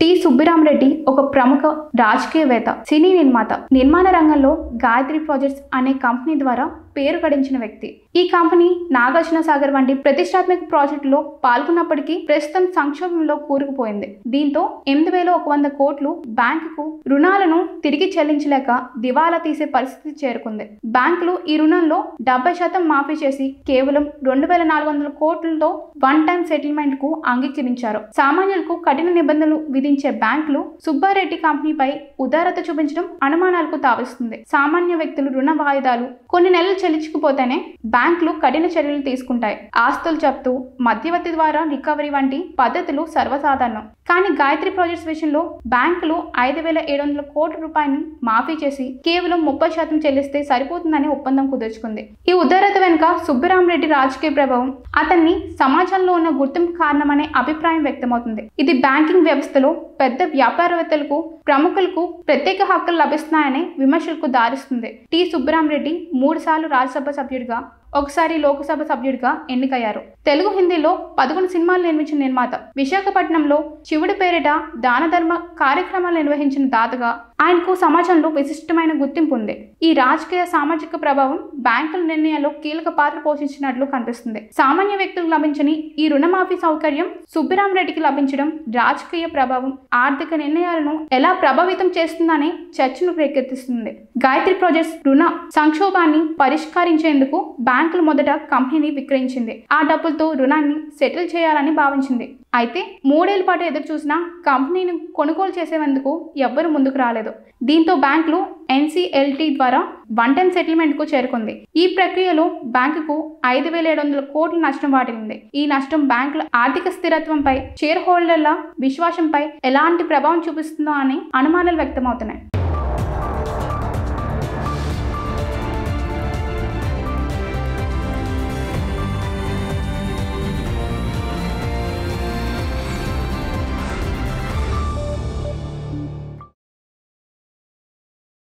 T Subbirami Reddy ఒక ప్రముఖ రాజకీయవేత్త, సినీ నిర్మాణ రంగంలో గాయత్రి ప్రాజెక్ట్స్ అనే కంపెనీ ద్వారా పేరు గడించిన వ్యక్తి. ఈ కంపెనీ నాగార్జున సాగర్ వంటి ప్రతిష్టాత్మక ప్రాజెక్టులో పాల్గొన్నప్పటికీ ప్రస్తుతం సంక్షోభంలో కూరుకుపోయింది. దీంతో 8,100 కోట్లు బ్యాంకుకు రుణాలను తిరిగి చెల్లించలేక దివాలా తీసే పరిస్థితి చేరుకుంది. బ్యాంకులు ఈ రుణంలో 70% మాఫీ చేసి కేవలం 2,400 కోట్లతో వన్ టైం సెటిల్మెంట్ కు అంగీకరించారు. సామాన్యులకు కఠిన నిబంధనలు విధించే బ్యాంకులు సుబ్బారెడ్డి కంపెనీపై ఉదారత చూపించడం అనుమానాలకు తావిస్తుంది. సామాన్య వ్యక్తులు రుణ వాయిదాలు కొన్ని నెలలు చెల్లించకపోతేనే బ్యాంకులు కఠిన చర్యలు తీసుకుంటాయి. ఆస్తులు జప్తు, మధ్యవర్తి ద్వారా రికవరీ వంటి పద్ధతులు సర్వసాధారణం. కానీ గాయత్రి ప్రాజెక్ట్స్ విషయంలో బ్యాంకులు 5,700 కోట్ల రూపాయలని మాఫీ చేసి కేవలం 30% చెల్లిస్తే సరిపోతుందని ఒప్పందం కుదుర్చుకుంది. ఈ ఉదారత వెనుక సుబ్బిరామరెడ్డి రాజకీయ ప్రభావం, అతన్ని సమాజంలో ఉన్న గుర్తింపు కారణమనే అభిప్రాయం వ్యక్తమవుతుంది. ఇది బ్యాంకింగ్ వ్యవస్థలో పెద్ద వ్యాపారవేత్తలకు, ప్రముఖులకు ప్రత్యేక హక్కులు లభిస్తున్నాయనే విమర్శలకు దారిస్తుంది. టి సుబ్బిరామరెడ్డి 3 సార్లు రాజ్యసభ సభ్యుడిగా, ఒకసారి లోక్సభ సభ్యుడిగా ఎన్నికయ్యారు. తెలుగు, హిందీలో 11 సినిమాలు నిర్మించిన నిర్మాత, విశాఖపట్నంలో శివుడి పేరిట దాన ధర్మ కార్యక్రమాలు నిర్వహించిన దాతగా ఆయనకు సమాజంలో విశిష్టమైన గుర్తింపు ఉంది. ఈ రాజకీయ సామాజిక ప్రభావం బ్యాంకుల నిర్ణయాల్లో కీలక పాత్ర పోషించినట్లు కనిపిస్తుంది. సామాన్య వ్యక్తులకు లభించని ఈ రుణమాఫీ సౌకర్యం సుబ్బిరామరెడ్డికి లభించడం రాజకీయ ప్రభావం, ఆర్థిక నిర్ణయాలను ఎలా ప్రభావితం చేస్తుందనే చర్చను రేకెత్తిస్తుంది. గాయత్రి ప్రాజెక్ట్స్ రుణ సంక్షోభాన్ని పరిష్కరించేందుకు బ్యాంకులు మొదట కంపెనీని విక్రయించింది. ఆ డబ్బులతో రుణాన్ని సెటిల్ చేయాలని భావించింది. అయితే 3 ఏళ్ల పాటు ఎదురు చూసినా కంపెనీని కొనుగోలు చేసేందుకు ఎవ్వరూ ముందుకు రాలేదు. దీంతో బ్యాంకులు NCLT ద్వారా వన్ టైం సెటిల్మెంట్ కు చేరుకుంది. ఈ ప్రక్రియలో బ్యాంకుకు 5,700 కోట్ల నష్టం వాటిల్లింది. ఈ నష్టం బ్యాంకుల ఆర్థిక స్థిరత్వంపై, షేర్ హోల్డర్ల విశ్వాసంపై ఎలాంటి ప్రభావం చూపిస్తుందో అని అనుమానాలు వ్యక్తమవుతున్నాయి.